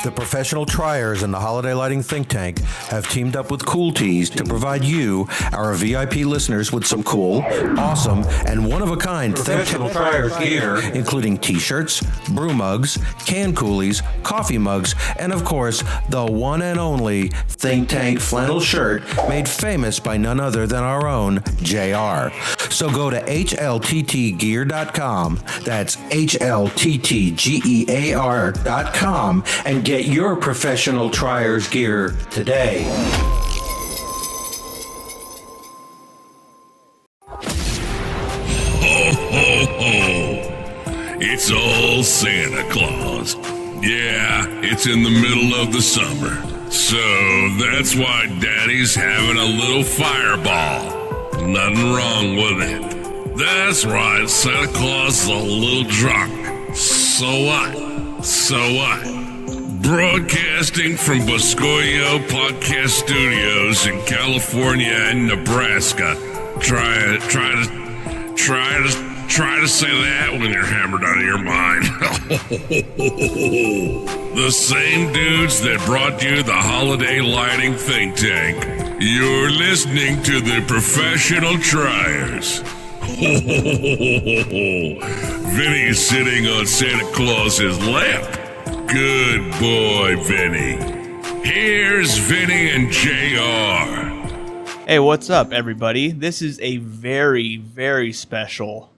The professional triers and the Holiday Lighting Think Tank have teamed up with Cool Tees to provide you, our VIP listeners, with some cool, awesome, and one-of-a-kind professional triers gear, including t-shirts, brew mugs, can coolies, coffee mugs, and of course, the one and only Think Tank flannel shirt made famous by none other than our own JR. So go to hlttgear.com, that's hlttgear.com, and get your professional triers gear today. Ho, ho, ho. It's all Santa Claus. Yeah, it's in the middle of the summer. So that's why Daddy's having a little fireball. Nothing wrong with it. That's right, Santa Claus is a little drunk. So what? So what? Broadcasting from Boscoyo Podcast Studios in California and Nebraska. Try to say that when you're hammered out of your mind. The same dudes that brought you the Holiday Lighting Think Tank. You're listening to the Professional Triers. Vinny's sitting on Santa Claus's lap. Good boy, Vinny. Here's Vinny and JR. Hey, what's up, everybody? This is a very, very special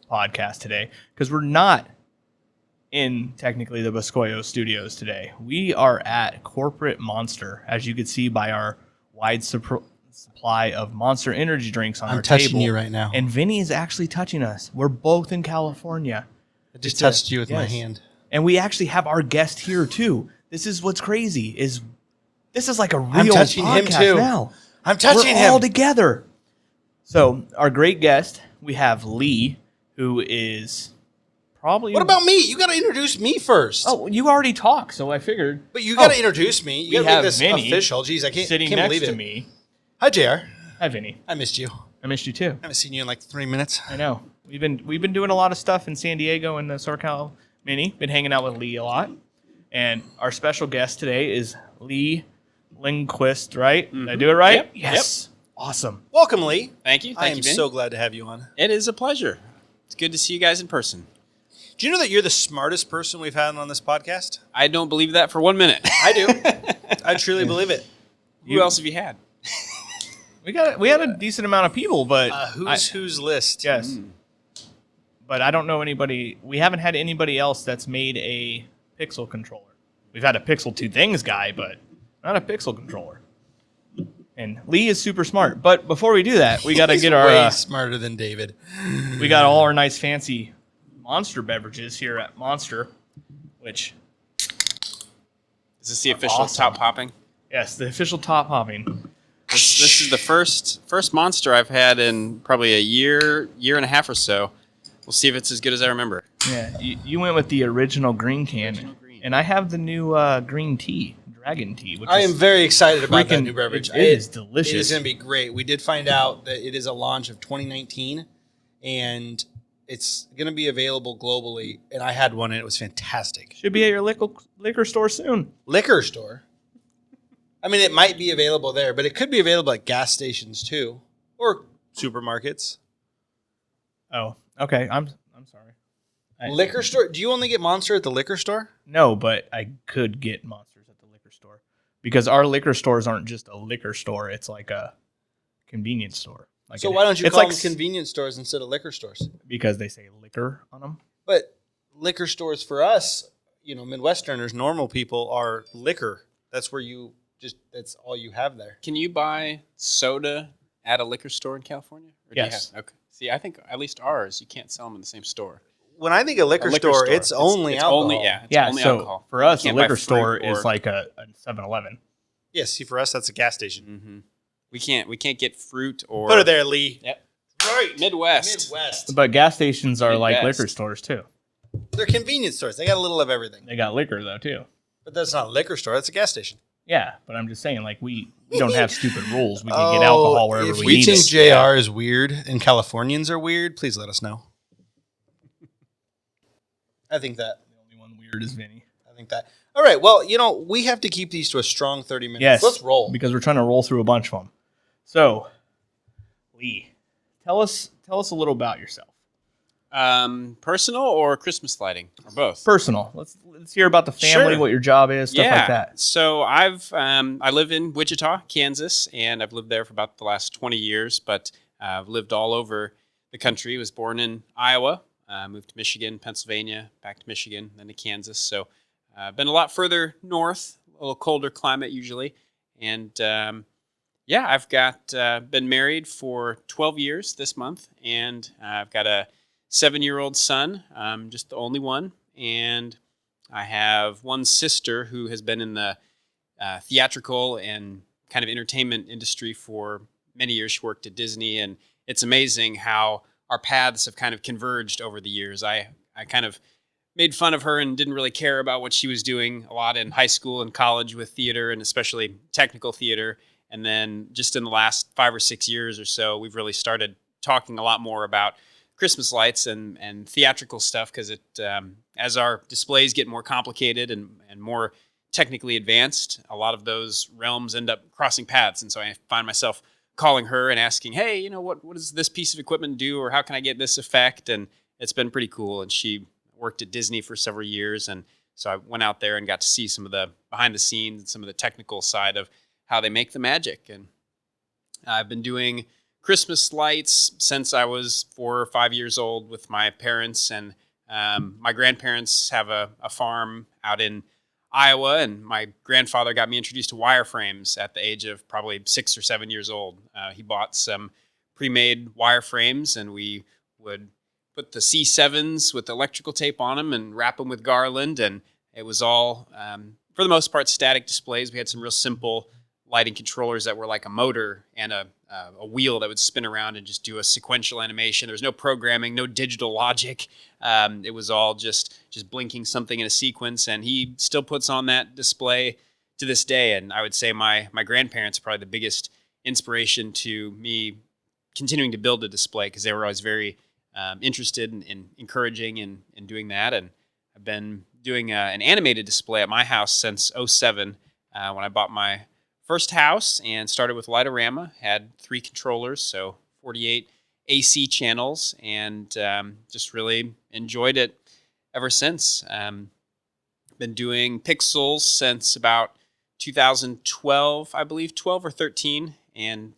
podcast today because we're not in technically the Boscoyo studios today. We are at Corporate Monster, as you can see by our wide supply of Monster energy drinks on our table. I'm touching you right now. And Vinny is actually touching us. We're both in California. I just touched you with my hand. And we actually have our guest here too. This is what's crazy. This is like a real touching podcast him too. now. I'm touching him. We're all together. So our great guest, we have Lee, who is probably... What about me? You got to introduce me first. Oh, you already talked, so I figured. But you got to introduce me. You got to make this Vinny official. Jeez, I can't sitting believe next it. to me. Hi, JR. Hi, Vinny. I missed you. I missed you too. I haven't seen you in like 3 minutes. I know. We've been doing a lot of stuff in San Diego and the SoCal Mini. Been hanging out with Lee a lot. And our special guest today is Lee Lindquest, right? Mm-hmm. Did I do it right? Yep. Yes. Yep. Awesome. Welcome, Lee. Thank you. I am Thank you, so glad to have you on. It is a pleasure. It's good to see you guys in person. Do you know that you're the smartest person we've had on this podcast? I don't believe that for 1 minute. I do. I truly believe it. Who else have you had? We had a decent amount of people, but whose list? Yes. But I don't know anybody. We haven't had anybody else that's made a Pixel controller. We've had a Pixel 2 Things guy, but not a Pixel controller. And Lee is super smart. But before we do that, we got to get our... way smarter than David. We got all our nice fancy Monster beverages here at Monster, which... Is this the official top hopping? Yes, the official top hopping. This is the first Monster I've had in probably a year and a half or so. We'll see if it's as good as I remember. Yeah, you went with the original green can, and I have the new green tea, dragon tea. Which I am very excited about that new beverage. It is delicious. It is going to be great. We did find out that it is a launch of 2019, and it's going to be available globally. And I had one, and it was fantastic. Should be at your liquor store soon. Liquor store? I mean, it might be available there, but it could be available at gas stations too, or supermarkets. Oh, okay. I'm sorry. Liquor store? Do you only get Monster at the liquor store? No, but I could get Monsters at the liquor store because our liquor stores aren't just a liquor store; it's like a convenience store. Like so why don't you call them convenience stores instead of liquor stores? Because they say liquor on them. But liquor stores for us, Midwesterners, normal people, are liquor. That's where that's all you have there. Can you buy soda at a liquor store in California? Or yes. Okay. See, I think at least ours, you can't sell them in the same store. When I think of liquor store, it's only alcohol. Only so alcohol. For us, a liquor store is like a 7-Eleven. Yes, see, for us, that's a gas station. Mm-hmm. We can't get fruit or... Put it there, Lee. Yep. Right. Midwest. But gas stations are like liquor stores, too. They're convenience stores. They got a little of everything. They got liquor, though, too. But that's not a liquor store. That's a gas station. Yeah, but I'm just saying, like, we don't have stupid rules. We can get alcohol wherever we need it. If we think JR is weird and Californians are weird, please let us know. I think that. The only one weird is Vinny. think that. All right. Well, we have to keep these to a strong 30 minutes. Yes. Let's roll. Because we're trying to roll through a bunch of them. So, Lee, tell us a little about yourself. Personal or Christmas lighting, or both? Personal. Let's hear about the family, Sure. what your job is, stuff like that. So I live in Wichita, Kansas, and I've lived there for about the last 20 years, but I've lived all over the country. Was born in Iowa, moved to Michigan, Pennsylvania, back to Michigan, then to Kansas. So I've been a lot further north, a little colder climate usually. And I've been married for 12 years this month, and I've got a 7-year-old son, just the only one. And I have one sister who has been in the theatrical and kind of entertainment industry for many years. She worked at Disney, and it's amazing how our paths have kind of converged over the years. I kind of made fun of her and didn't really care about what she was doing a lot in high school and college with theater, and especially technical theater. And then just in the last 5 or 6 years or so, we've really started talking a lot more about Christmas lights and theatrical stuff, because as our displays get more complicated and more technically advanced, a lot of those realms end up crossing paths. And so I find myself calling her and asking, hey, what does this piece of equipment do, or how can I get this effect? And it's been pretty cool. And she worked at Disney for several years, and so I went out there and got to see some of the behind the scenes and some of the technical side of how they make the magic. And I've been doing Christmas lights since I was 4 or 5 years old with my parents, and my grandparents have a farm out in Iowa, and my grandfather got me introduced to wireframes at the age of probably 6 or 7 years old. He bought some pre-made wireframes, and we would put the C7s with electrical tape on them and wrap them with garland, and it was all, for the most part, static displays. We had some real simple lighting controllers that were like a motor and a wheel that would spin around and just do a sequential animation. There was no programming, no digital logic. It was all just blinking something in a sequence, and he still puts on that display to this day. And I would say my grandparents are probably the biggest inspiration to me continuing to build a display, because they were always very interested in encouraging and doing that. And I've been doing an animated display at my house since 2007, when I bought my first house and started with Lightorama. Had 3 controllers, so 48 AC channels, and just really enjoyed it ever since. Been doing pixels since about 2012, I believe, 12 or 13, and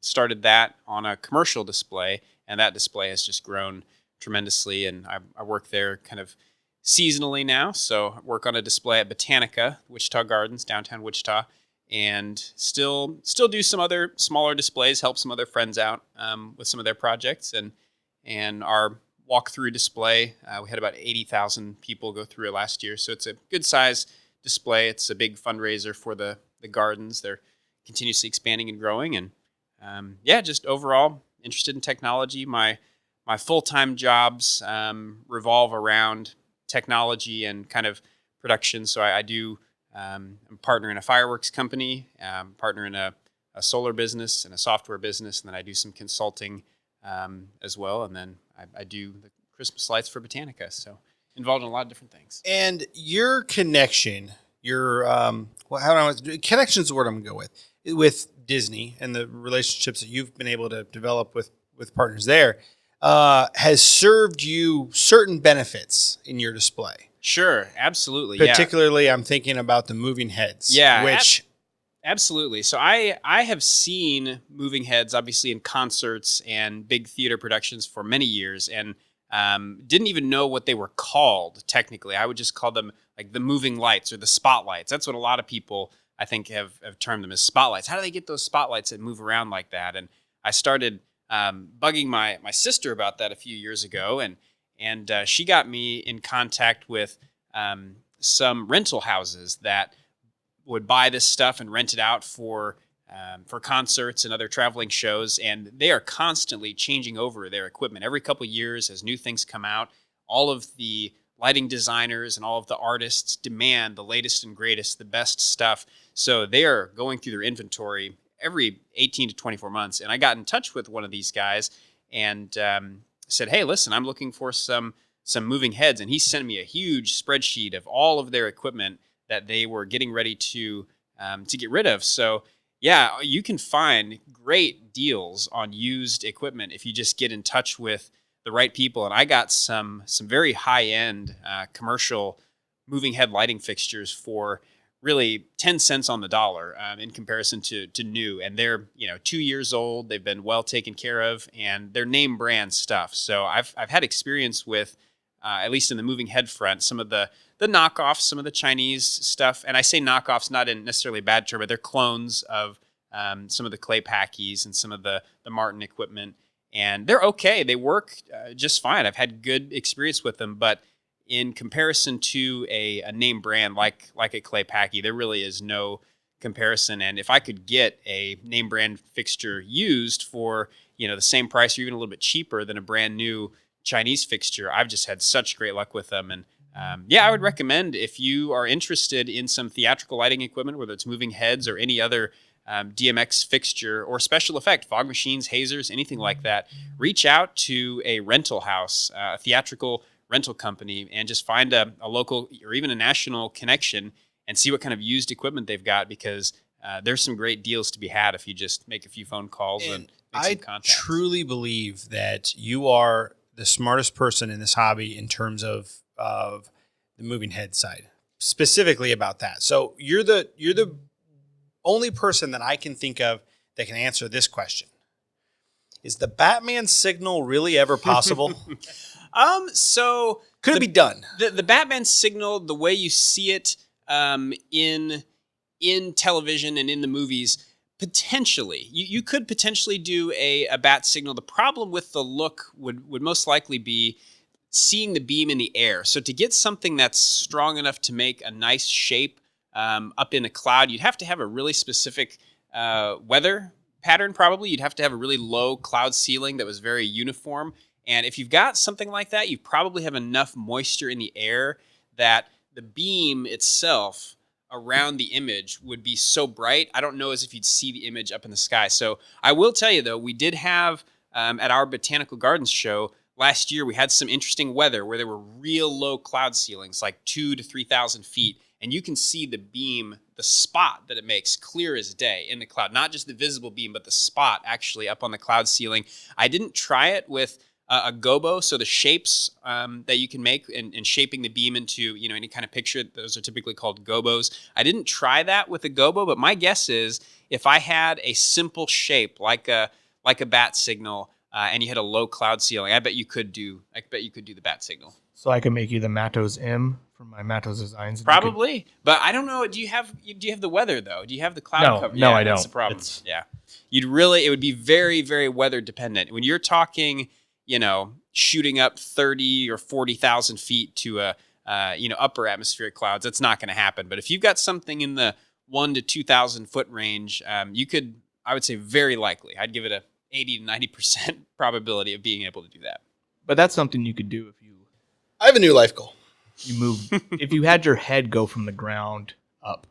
started that on a commercial display, and that display has just grown tremendously. And I work there kind of seasonally now, so I work on a display at Botanica, Wichita Gardens, downtown Wichita, and still do some other smaller displays, help some other friends out with some of their projects. And our walkthrough display, we had about 80,000 people go through it last year, so it's a good size display. It's a big fundraiser for the gardens. They're continuously expanding and growing, and just overall interested in technology. My full-time jobs revolve around technology and kind of production, so I do. I'm a partner in a fireworks company, partner in a solar business and a software business, and then I do some consulting as well. And then I do the Christmas lights for Botanica, so involved in a lot of different things. And your connection, connection is the word I'm going to go with Disney and the relationships that you've been able to develop with partners there, has served you certain benefits in your display. Sure, absolutely. Particularly, I'm thinking about the moving heads. Yeah, which absolutely. So I have seen moving heads, obviously, in concerts and big theater productions for many years, and didn't even know what they were called technically. I would just call them like the moving lights or the spotlights. That's what a lot of people, I think, have termed them as spotlights. How do they get those spotlights that move around like that? And I started bugging my sister about that a few years ago, and she got me in contact with some rental houses that would buy this stuff and rent it out for concerts and other traveling shows. And they are constantly changing over their equipment. Every couple of years, as new things come out, all of the lighting designers and all of the artists demand the latest and greatest, the best stuff. So they are going through their inventory every 18 to 24 months. And I got in touch with one of these guys and said, hey, listen, I'm looking for some some moving heads, and he sent me a huge spreadsheet of all of their equipment that they were getting ready to get rid of. So yeah, you can find great deals on used equipment if you just get in touch with the right people. And I got some very high end commercial moving head lighting fixtures for really 10 cents on the dollar in comparison to new. And they're 2 years old. They've been well taken care of, and they're name brand stuff. So I've had experience with at least in the moving head front, some of the knockoffs, some of the Chinese stuff. And I say knockoffs not in necessarily a bad term, but they're clones of some of the Clay Packies and some of the Martin equipment. And they're okay. They work just fine. I've had good experience with them. But in comparison to a name brand like a Clay Packy, there really is no comparison. And if I could get a name brand fixture used for the same price or even a little bit cheaper than a brand new Chinese fixture, I've just had such great luck with them. And I would recommend, if you are interested in some theatrical lighting equipment, whether it's moving heads or any other DMX fixture or special effect, fog machines, hazers, anything like that, reach out to a rental house, a theatrical rental company, and just find a local or even a national connection and see what kind of used equipment they've got, because there's some great deals to be had if you just make a few phone calls and make some contacts. I truly believe that you are the smartest person in this hobby in terms of the moving head side, specifically about that. So you're the only person that I can think of that can answer this question. Is the Batman signal really ever possible? So could it be done? The Batman signal, the way you see it in television and in the movies, potentially you could potentially do a bat signal. The problem with the look would most likely be seeing the beam in the air. So to get something that's strong enough to make a nice shape up in a cloud, you'd have to have a really specific weather pattern. Probably you'd have to have a really low cloud ceiling that was very uniform. And if you've got something like that, you probably have enough moisture in the air that the beam itself around the image would be so bright. I don't know as if you'd see the image up in the sky. So I will tell you, though, we did have at our Botanical Gardens show last year, we had some interesting weather where there were real low cloud ceilings, like 2,000 to 3,000 feet. And you can see the beam, the spot that it makes, clear as day in the cloud. Not just the visible beam, but the spot actually up on the cloud ceiling. I didn't try it with a gobo, so the shapes that you can make and shaping the beam into any kind of picture, those are typically called gobos. I didn't try that with a gobo, but my guess is if I had a simple shape like a bat signal and you had a low cloud ceiling, I bet you could do the bat signal. So I can make you the Matos M from my Matos Designs. Probably, but I don't know. Do you have the weather though? Do you have the cloud cover? No, I don't. That's the problem. It would be very, very weather dependent. When you're talking, shooting up 30 or 40,000 feet to a upper atmospheric clouds, that's not going to happen. But if you've got something in the 1,000 to 2,000 foot range, you could, I would say, very likely. I'd give it a 80 to 90% probability of being able to do that. But that's something you could do if I have a new life goal. you move. If you had your head go from the ground up,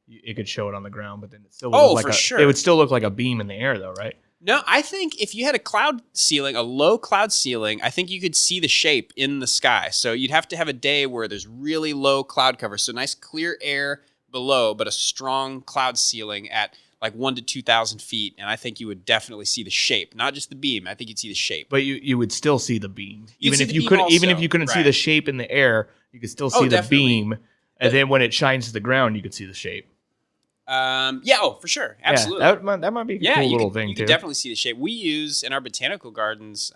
it could show it on the ground, but then it still would it would still look like a beam in the air, though, right? No, I think if you had a cloud ceiling, a low cloud ceiling, I think you could see the shape in the sky. So you'd have to have a day where there's really low cloud cover, so nice clear air below, but a strong cloud ceiling at like 1,000 to 2,000 feet, and I think you would definitely see the shape, not just the beam. I think you'd see the shape. But you would still see the beam, even if you couldn't see right. the shape in the air, you could still see the definitely. beam, and then when it shines to the ground, you could see the shape. For sure, absolutely. Yeah, that might be a cool little thing you too. can definitely see the shape. We use in our botanical gardens.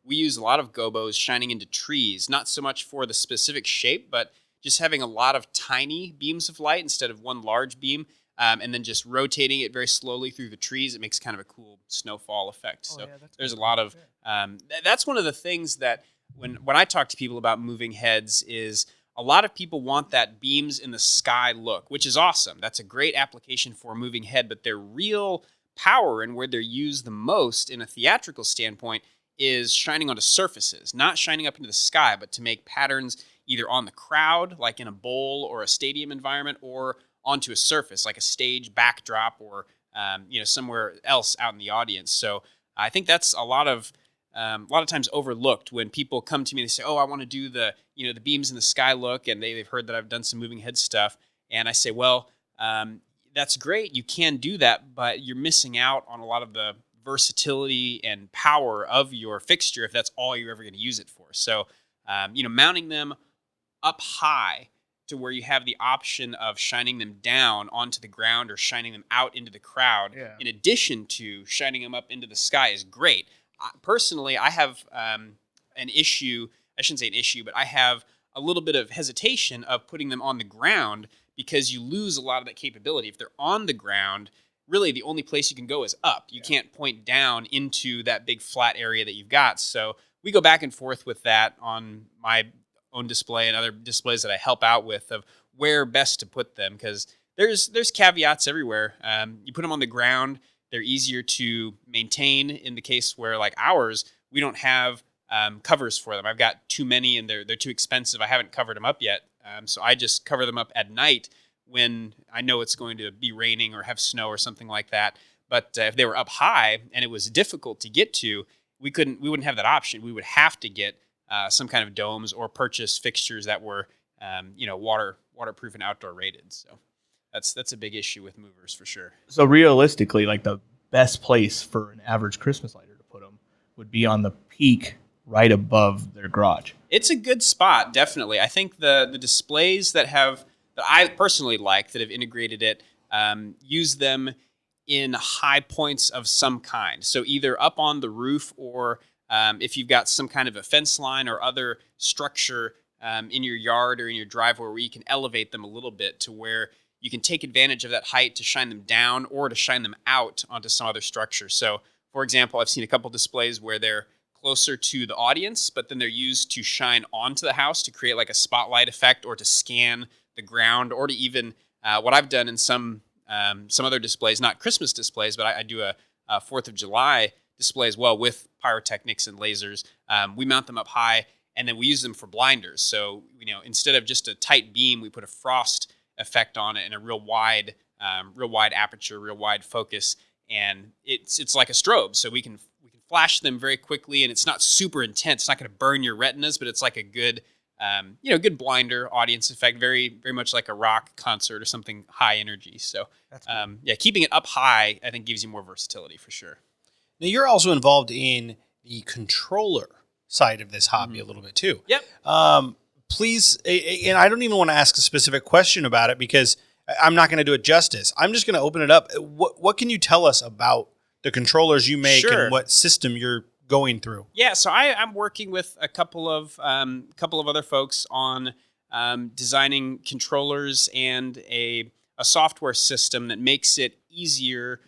We use a lot of gobos shining into trees, not so much for the specific shape, but just having a lot of tiny beams of light instead of one large beam. And then just rotating it very slowly through the trees, it makes kind of a cool snowfall effect. So there's a lot of that's one of the things that when I talk to people about moving heads is a lot of people want that beams in the sky look, which is awesome. That's a great application for a moving head, but their real power and where they're used the most in a theatrical standpoint is shining onto surfaces, not shining up into the sky, but to make patterns either on the crowd, like in a bowl or a stadium environment, or onto a surface like a stage backdrop or somewhere else out in the audience. So I think that's a lot of a lot of times overlooked when people come to me and they say, oh, I want to do the beams in the sky look, and they've heard that I've done some moving head stuff. And I say, well, that's great. You can do that, but you're missing out on a lot of the versatility and power of your fixture if that's all you're ever going to use it for. So, mounting them up high to where you have the option of shining them down onto the ground or shining them out into the crowd, in addition to shining them up into the sky, is great. Personally, I have an issue. I shouldn't say an issue, but I have a little bit of hesitation of putting them on the ground because you lose a lot of that capability. If they're on the ground, really the only place you can go is up. You can't point down into that big flat area that you've got. So we go back and forth with that on my own display and other displays that I help out with of where best to put them, because there's caveats everywhere. You put them on the ground, they're easier to maintain. In the case where like ours, we don't have covers for them. I've got too many and they're too expensive. I haven't covered them up yet. So I just cover them up at night when I know it's going to be raining or have snow or something like that. But if they were up high and it was difficult to get to, we wouldn't have that option. We would have to get some kind of domes or purchase fixtures that were, waterproof and outdoor rated. So that's a big issue with movers for sure. So realistically, like the best place for an average Christmas lighter to put them would be on the peak right above their garage. It's a good spot, definitely. I think the displays that I personally like that have integrated it, use them in high points of some kind. So either up on the roof or if you've got some kind of a fence line or other structure in your yard or in your driveway where you can elevate them a little bit to where you can take advantage of that height to shine them down or to shine them out onto some other structure. So, for example, I've seen a couple displays where they're closer to the audience, but then they're used to shine onto the house to create like a spotlight effect or to scan the ground or to even what I've done in some other displays, not Christmas displays, but I do a 4th of July display as well with pyrotechnics and lasers. We mount them up high and then we use them for blinders. So, instead of just a tight beam, we put a frost effect on it and a real wide aperture, real wide focus. And it's like a strobe. So we can flash them very quickly and it's not super intense. It's not going to burn your retinas, but it's like a good, good blinder audience effect, very, very much like a rock concert or something high energy. So, cool. Keeping it up high, I think gives you more versatility for sure. Now, you're also involved in the controller side of this hobby a little bit too. Yep. Please, and I don't even want to ask a specific question about it because I'm not going to do it justice. I'm just going to open it up. What can you tell us about the controllers you make and what system you're going through? Yeah, so I'm working with a couple of other folks on designing controllers and a software system that makes it easier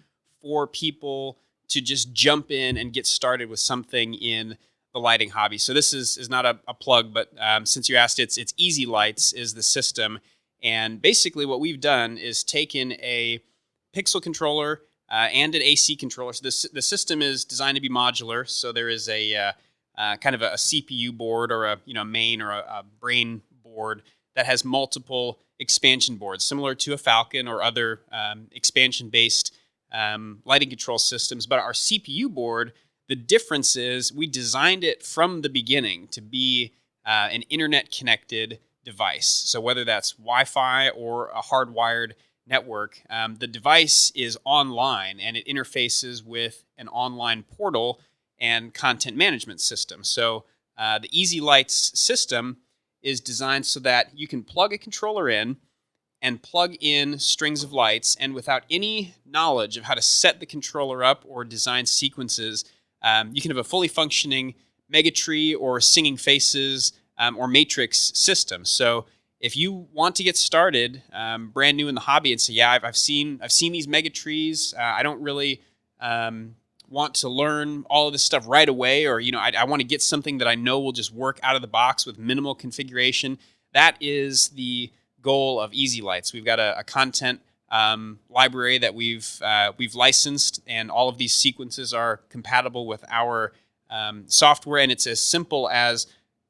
for people to just jump in and get started with something in the lighting hobby. So this is not a plug, but since you asked, it's Easy Lights is the system. And basically what we've done is taken a pixel controller and an AC controller. So the system is designed to be modular. So there is a kind of a CPU board or a main or a brain board that has multiple expansion boards, similar to a Falcon or other expansion-based lighting control systems. But our CPU board, the difference is we designed it from the beginning to be an internet-connected device. So whether that's Wi-Fi or a hardwired network, the device is online and it interfaces with an online portal and content management system. So the Easy Lights system is designed so that you can plug a controller in and plug in strings of lights, and without any knowledge of how to set the controller up or design sequences, you can have a fully functioning Megatree or Singing Faces or Matrix system. So if you want to get started brand new in the hobby and say, yeah, I've seen these Megatrees, I don't really want to learn all of this stuff right away, or I want to get something that I know will just work out of the box with minimal configuration. That is the goal of Easy Lights. We've got a content library that we've licensed, and all of these sequences are compatible with our software. And it's as simple as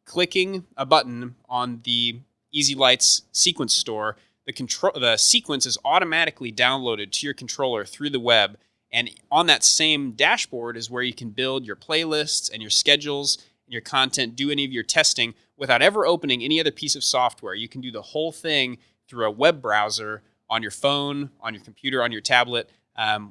clicking a button on the Easy Lights sequence store. The sequence is automatically downloaded to your controller through the web, And on that same dashboard is where you can build your playlists and your schedules and your content, do any of your testing without ever opening any other piece of software. You can do the whole thing through a web browser on your phone, on your computer, on your tablet,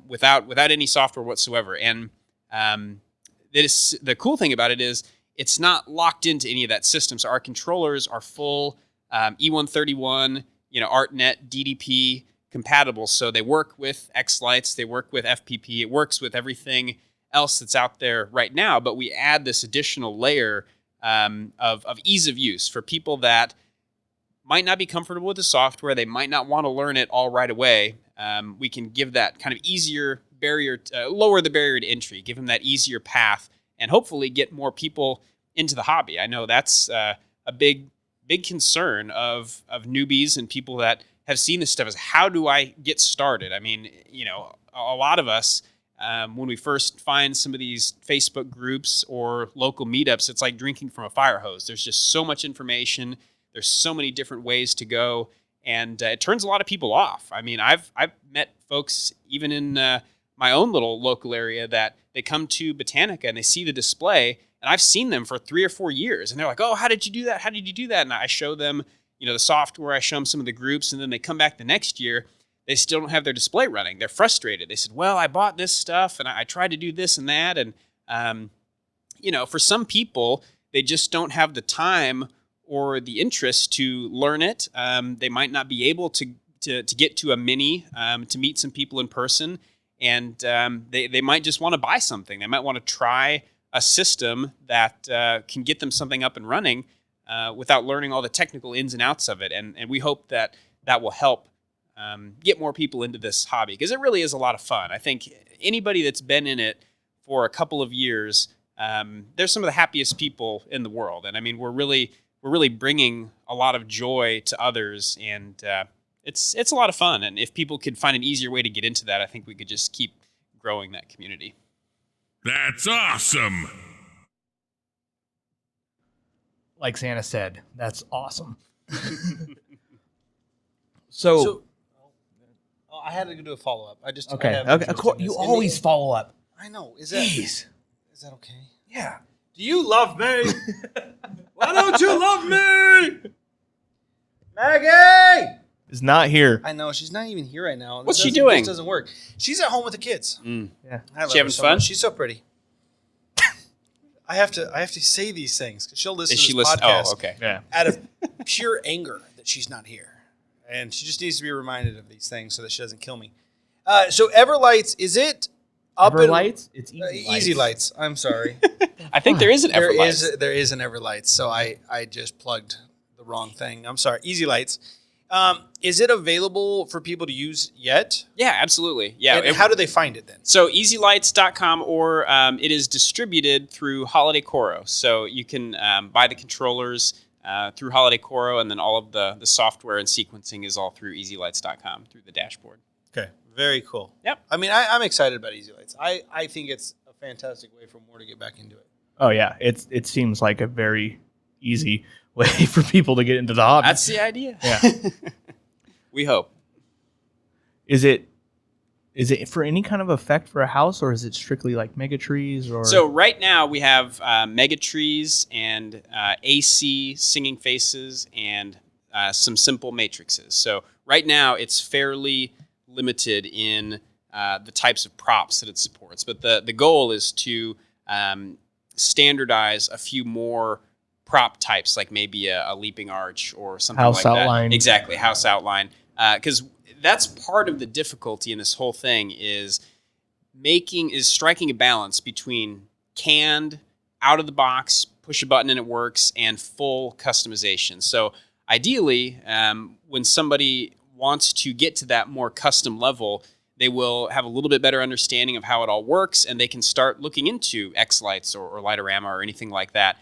without any software whatsoever. And the cool thing about it is it's not locked into any of that system. So our controllers are full E131, ArtNet, DDP compatible. So they work with X-Lights, they work with FPP, it works with everything else that's out there right now. But we add this additional layer of ease of use for people that might not be comfortable with the software. They might not want to learn it all right away. We can give that kind of easier barrier, lower the barrier to entry, give them that easier path, and hopefully get more people into the hobby. I know that's a big concern of newbies and people that have seen this stuff is how do I get started? I mean, a lot of us, when we first find some of these Facebook groups or local meetups, it's like drinking from a fire hose. There's just so much information. There's so many different ways to go, and it turns a lot of people off. I mean, I've met folks even in my own little local area that they come to Botanica and they see the display, and I've seen them for 3 or 4 years, and they're like, "Oh, how did you do that? How did you do that?" And I show them, the software. I show them some of the groups, and then they come back the next year. They still don't have their display running. They're frustrated. They said, "Well, I bought this stuff, and I tried to do this and that," and for some people, they just don't have the time or the interest to learn it. They might not be able to get to a mini, to meet some people in person, and they might just want to buy something. They might want to try a system that can get them something up and running without learning all the technical ins and outs of it. And we hope that will help get more people into this hobby, because it really is a lot of fun. I think anybody that's been in it for a couple of years, they're some of the happiest people in the world. And I mean, we're really bringing a lot of joy to others, and it's a lot of fun. And if people could find an easier way to get into that, I think we could just keep growing that community. That's awesome. Like Santa said, that's awesome. So I had to do a follow-up. okay. Of course, you always follow up. I know. Is that okay? Yeah. Do you love me? Why don't you love me? Maggie! Is not here. I know. She's not even here right now. What's she doing? This doesn't work. She's at home with the kids. Yeah. I love She having her so fun? much. She's so pretty. I have to say these things because she'll listen Is to she this listening? podcast Oh, okay. Yeah. out of pure anger that she's not here. And she just needs to be reminded of these things so that she doesn't kill me. So Everlights, is it up Everlights? It's Easy Lights. Easy Lights. I'm sorry. I think there is an Everlight. There is an Everlights. So I just plugged the wrong thing. I'm sorry. Easy Lights. Is it available for people to use yet? Yeah, absolutely. Yeah. And how do they find it then? So easylights.com, or it is distributed through Holiday Coro. So you can buy the controllers through Holiday Coro, and then all of the software and sequencing is all through easylights.com through the dashboard. Okay, very cool. Yep. I mean, I'm excited about Easy Lights. I think it's a fantastic way for more to get back into it. Oh yeah, it seems like a very easy way for people to get into the hobby. That's the idea. Yeah. We hope. Is it for any kind of effect for a house, or is it strictly like mega trees? Or So right now we have mega trees and AC singing faces and some simple matrices. So right now it's fairly limited in the types of props that it supports. But the goal is to standardize a few more prop types, like maybe a leaping arch or something House like outline. that. Exactly, house outline. Because that's part of the difficulty in this whole thing is striking a balance between canned, out of the box, push a button and it works, and full customization. So ideally, when somebody wants to get to that more custom level, they will have a little bit better understanding of how it all works, and they can start looking into X-Lights or Lightorama or anything like that.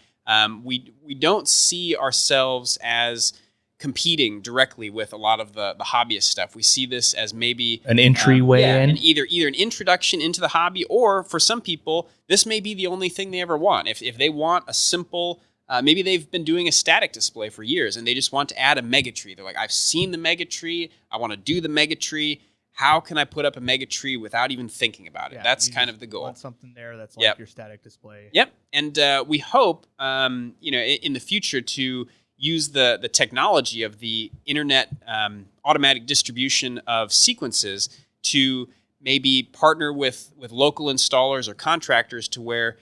We don't see ourselves as competing directly with a lot of the hobbyist stuff. We see this as maybe an entryway in? and either an introduction into the hobby, or for some people, this may be the only thing they ever want. If they want a simple, maybe they've been doing a static display for years and they just want to add a mega tree. They're like, I've seen the mega tree, I want to do the mega tree. how can I put up a mega tree without even thinking about it? Yeah, That's you kind just of the goal. Want something there that's like Yep. your static display. Yep. And we hope, in the future to use the technology of the internet automatic distribution of sequences to maybe partner with local installers or contractors to where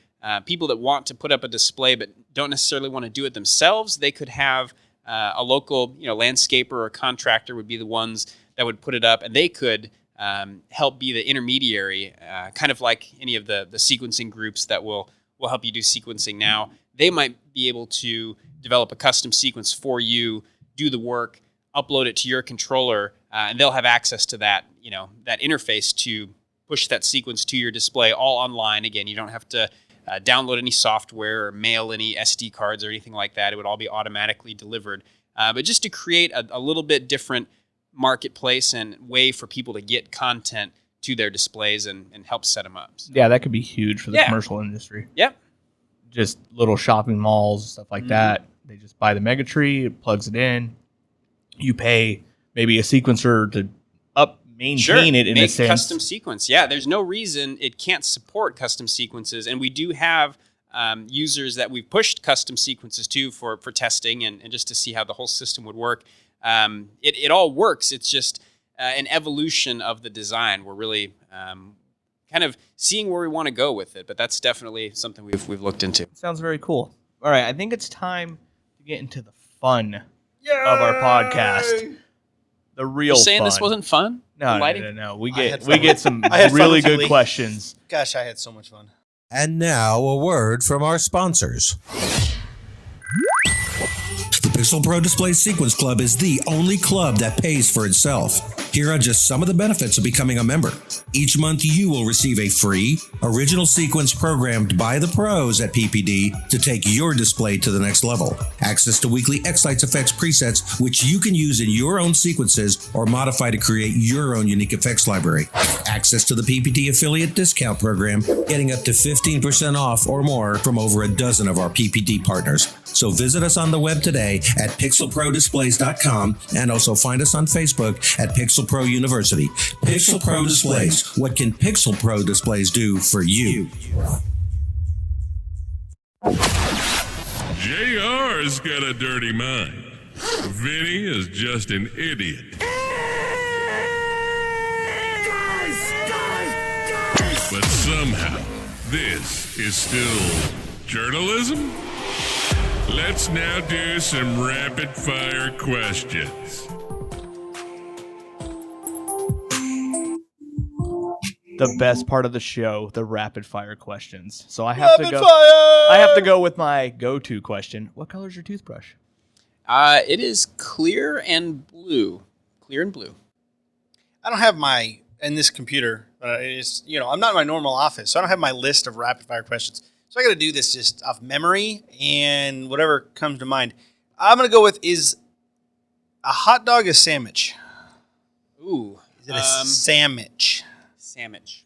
people that want to put up a display but don't necessarily want to do it themselves, they could have a local, landscaper or contractor would be the ones that would put it up, and they could help be the intermediary, kind of like any of the sequencing groups that will help you do sequencing now. They might be able to develop a custom sequence for you, do the work, upload it to your controller, and they'll have access to that, that interface to push that sequence to your display all online. Again, you don't have to download any software or mail any SD cards or anything like that. It would all be automatically delivered. But just to create a little bit different marketplace and way for people to get content to their displays and help set them up. So, Yeah, that could be huge for the commercial industry. Yep. Just little shopping malls, stuff like that. They just buy the mega tree, it plugs it in. You pay maybe a sequencer to maintain it in make a sense. Custom sequence. Yeah, there's no reason it can't support custom sequences, and we do have users that we've pushed custom sequences to for testing and just to see how the whole system would work. It all works. It's just an evolution of the design. We're really kind of seeing where we want to go with it, but that's definitely something we've looked into. Sounds very cool. All right, I think it's time to get into the fun of our podcast. The real You're saying fun. this wasn't fun? No. We get some had fun really with you, good Lee. questions. Gosh, I had so much fun. And now a word from our sponsors. The Pixel Pro Display Sequence Club is the only club that pays for itself. Here are just some of the benefits of becoming a member. Each month, you will receive a free, original sequence programmed by the pros at PPD to take your display to the next level. Access to weekly X-Lights Effects presets, which you can use in your own sequences or modify to create your own unique effects library. Access to the PPD affiliate discount program, getting up to 15% off or more from over a dozen of our PPD partners. So visit us on the web today at pixelprodisplays.com and also find us on Facebook at Pixel Pro University. Pixel Pro Displays. What can Pixel Pro Displays do for you? JR's got a dirty mind. Vinny is just an idiot. But somehow, this is still journalism? Let's now do some rapid-fire questions. The best part of the show, the rapid fire questions. So I have to go with my go-to question. What color is your toothbrush? It is clear and blue. Clear and blue. I don't have my in this computer. It's I'm not in my normal office, so I don't have my list of rapid fire questions. So I got to do this just off memory and whatever comes to mind. I'm gonna go with: is a hot dog a sandwich? Ooh. Is it a sandwich? Sandwich.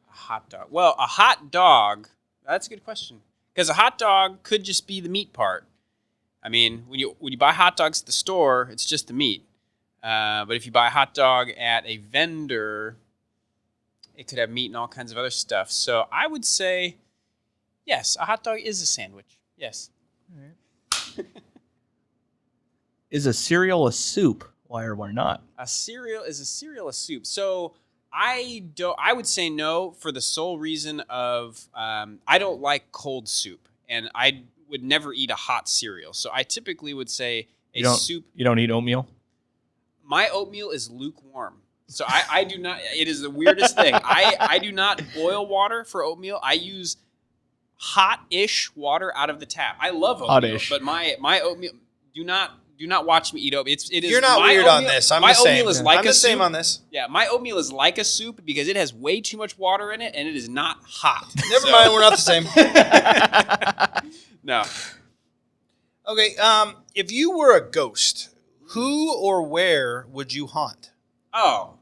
A hot dog. Well, a hot dog, that's a good question. Because a hot dog could just be the meat part. I mean, when you buy hot dogs at the store, it's just the meat. But if you buy a hot dog at a vendor, it could have meat and all kinds of other stuff. So I would say, yes, a hot dog is a sandwich. Yes. Is a cereal a soup? Why or why not? A cereal a soup. So I would say no for the sole reason of I don't like cold soup, and I would never eat a hot cereal. So I typically would say soup. You don't eat oatmeal? My oatmeal is lukewarm. So I do not. It is the weirdest thing. I do not boil water for oatmeal. I use hot-ish water out of the tap. I love oatmeal, Hot-ish. but my oatmeal. Do not watch me eat oatmeal. It is. You're not weird on this. I'm the same. Oatmeal is like I'm the a same soup. on this. Yeah, my oatmeal is like a soup because it has way too much water in it and it is not hot. Never mind, we're not the same. No. Okay, if you were a ghost, who or where would you haunt? Oh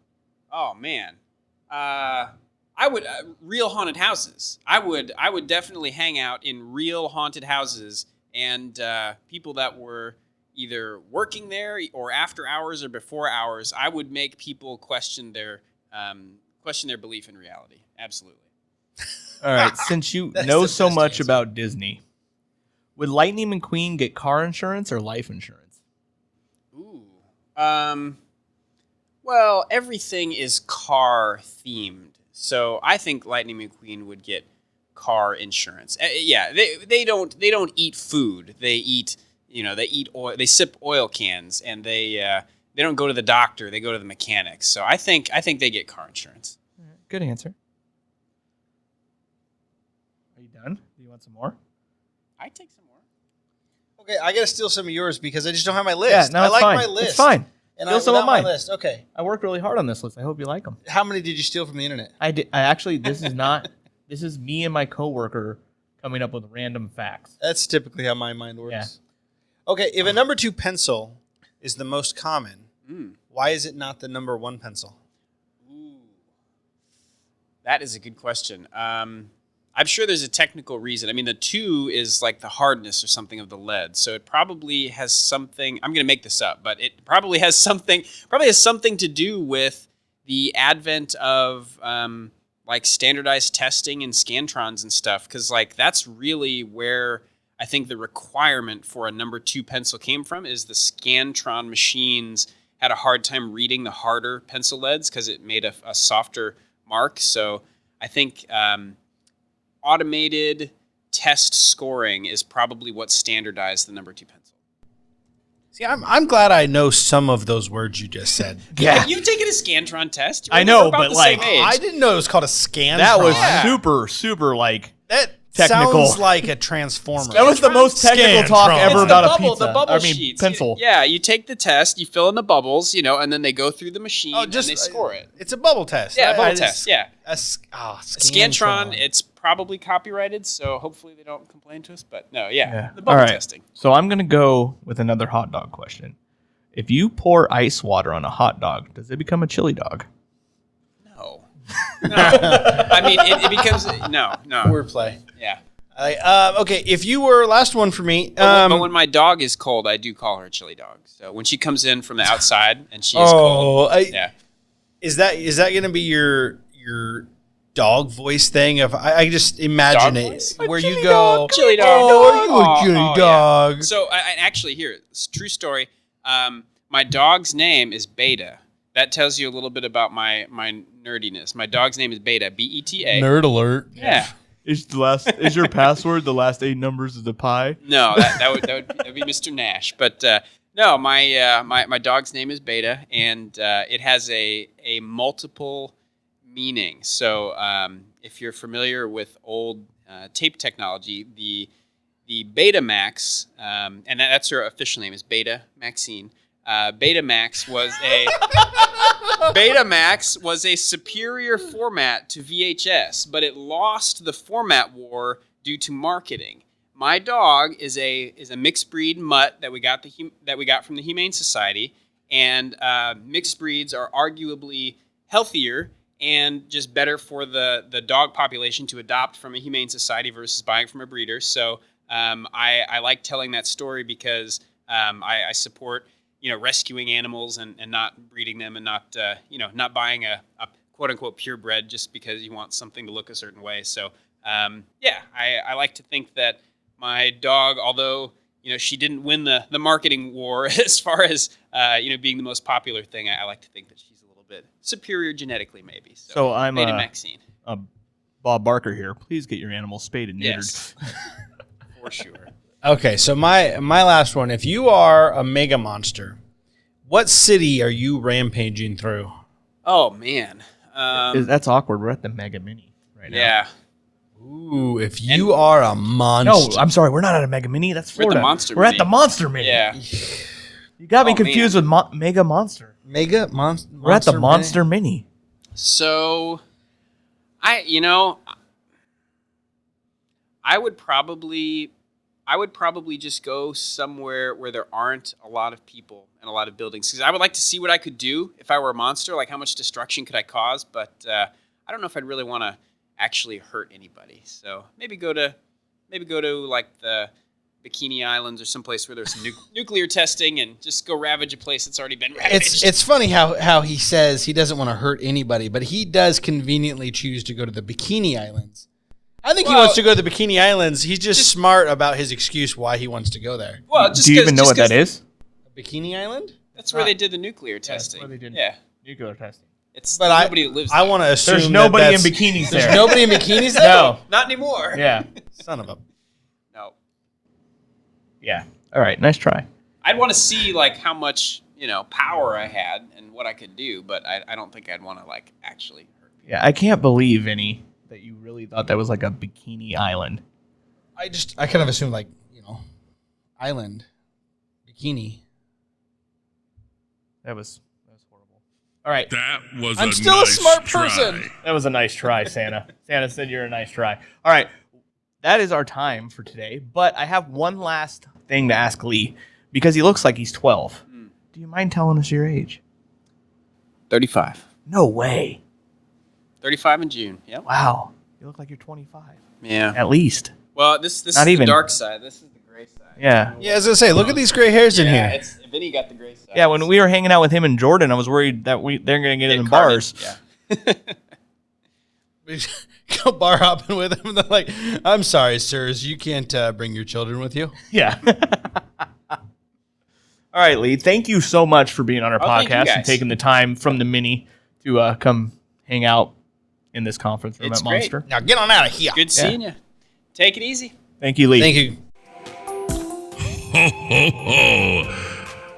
man. I would real haunted houses. I would definitely hang out in real haunted houses and people that were either working there or after hours or before hours, I would make people question their belief in reality. Absolutely. All right, since you That's know the so best much answer. about Disney, would Lightning McQueen get car insurance or life insurance? Ooh. Well, everything is car themed, so I think Lightning McQueen would get car insurance. Yeah, they don't eat food. They eat they eat oil. They sip oil cans, and they don't go to the doctor. They go to the mechanics. So I think they get car insurance. Good answer. Are you done? Do you want some more? I take some more. Okay, I gotta steal some of yours because I just don't have my list. Yeah, no, I it's like fine. my list. It's fine. And Steal some of without my mine. list. Okay. I worked really hard on this list. I hope you like them. How many did you steal from the internet? I did. I actually. This is not. This is me and my coworker coming up with random facts. That's typically how my mind works. Yeah. Okay, if a number 2 pencil is the most common, Mm. why is it not the number 1 pencil? Ooh. That is a good question. I'm sure there's a technical reason. I mean, the 2 is like the hardness or something of the lead, so it probably has something. I'm going to make this up, but it probably has something to do with the advent of like standardized testing and scantrons and stuff. Because like that's really where I think the requirement for a number 2 pencil came from. Is the scantron machines had a hard time reading the harder pencil leads because it made a softer mark. So I think automated test scoring is probably what standardized the number 2 pencil. See, I'm glad I know some of those words you just said. Yeah. Have you taken a Scantron test? I know, We're about but, the like, same age. I didn't know it was called a scan. That was Yeah. super like that technical. sounds like a transformer. That was the most technical talk Scantron. ever It's about a bubble, pizza. the bubble I mean, sheets. pencil. You take the test, you fill in the bubbles, and then they go through the machine and they score it. It's a bubble test. Yeah, I bubble just- test. Yeah, Scantron. It's probably copyrighted, so hopefully they don't complain to us. But no, the All bubble right. testing. So I'm gonna go with another hot dog question. If you pour ice water on a hot dog, does it become a chili dog? No, I mean it becomes no. Wordplay. Yeah. Okay, if you were last one for me. But when my dog is cold, I do call her chili dog. So when she comes in from the outside and she is cold, is that going to be your dog voice thing? If I just imagine Dog it, voice? where chili you dog, go, chili dog. Oh, you a chili yeah. dog? So I actually here, it's a true story. My dog's name is Beta. That tells you a little bit about my nerdiness. My dog's name is Beta, B-E-T-A. Nerd alert. Yeah. Is your password the last 8 numbers of the pi? No, that'd be Mr. Nash. But no, my dog's name is Beta, and it has a multiple meaning. So if you're familiar with old tape technology, the Betamax, and that's her official name is Beta Maxine. Betamax was a superior format to VHS, but it lost the format war due to marketing. My dog is a mixed breed mutt that we got from the Humane Society, and mixed breeds are arguably healthier and just better for the dog population to adopt from a Humane Society versus buying from a breeder. So I like telling that story because I support rescuing animals and not breeding them and not buying a quote unquote purebred just because you want something to look a certain way. So I like to think that my dog, although she didn't win the marketing war as far as being the most popular thing, I like to think that she's a little bit superior genetically, maybe. So I'm Beta Maxine. Bob Barker here. Please get your animals spayed and neutered. Yes, for sure. Okay, so my last one. If you are a mega monster, what city are you rampaging through? Oh man, That's awkward. We're at the Mega Mini right now. yeah. Ooh, if you are a monster. No, I'm sorry. We're not at a Mega Mini. That's We're at the Florida. Monster We're at Mini. the Monster Mini. Yeah. You got me Oh, confused with Mega Monster. Mega monster. We're at the Monster Mini. So, I would probably just go somewhere where there aren't a lot of people and a lot of buildings, because I would like to see what I could do if I were a monster, like how much destruction could I cause. But I don't know if I'd really want to actually hurt anybody. So maybe go to like the Bikini Islands or someplace where there's some nuclear testing and just go ravage a place that's already been ravaged. It's funny how he says he doesn't want to hurt anybody, but he does conveniently choose to go to the Bikini Islands. I think he wants to go to the Bikini Islands. He's just smart about his excuse why he wants to go there. Well, just do you even know what that is? A Bikini Island? That's where they did the nuclear testing. That's where they did nuclear testing. It's But nobody that lives there. I want to assume There's nobody in that's- bikinis there. There's nobody in bikinis there? No. Not anymore. Yeah. Son of a... No. Yeah. All right. Nice try. I'd want to see like how much, power I had and what I could do, but I don't think I'd want to like actually hurt people. Yeah. I can't believe that you really thought that was like a bikini island. I kind of assumed like, island, bikini. That was horrible. All right. That was I'm a still a nice smart try. person. That was a nice try, Santa. Santa said you're a nice try. All right. That is our time for today, but I have one last thing to ask Lee because he looks like he's 12. Do you mind telling us your age? 35. No way. 35 in June. Yep. Wow. You look like you're 25. Yeah. At least. Well, this Not is even. the dark side. This is the gray side. Yeah. Yeah, I was going to say, look at these gray hairs in Yeah, here. Vinny got the gray side. Yeah, when we were hanging out with him and Jordan, I was worried that they're going to get in bars. Yeah. We go bar hopping with them. And they're like, I'm sorry, sirs, you can't bring your children with you. Yeah. All right, Lee. Thank you so much for being on our thank you podcast and guys. taking the time from the mini to come hang out in this conference room It's at great. Monster. Now get on out of here. Good seeing you. Take it easy. Thank you, Lee. Thank you. Ho, ho, ho.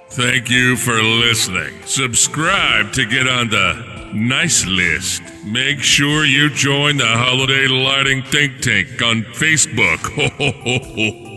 Thank you for listening. Subscribe to get on the nice list. Make sure you join the Holiday Lighting Think Tank on Facebook. Ho, ho, ho, ho.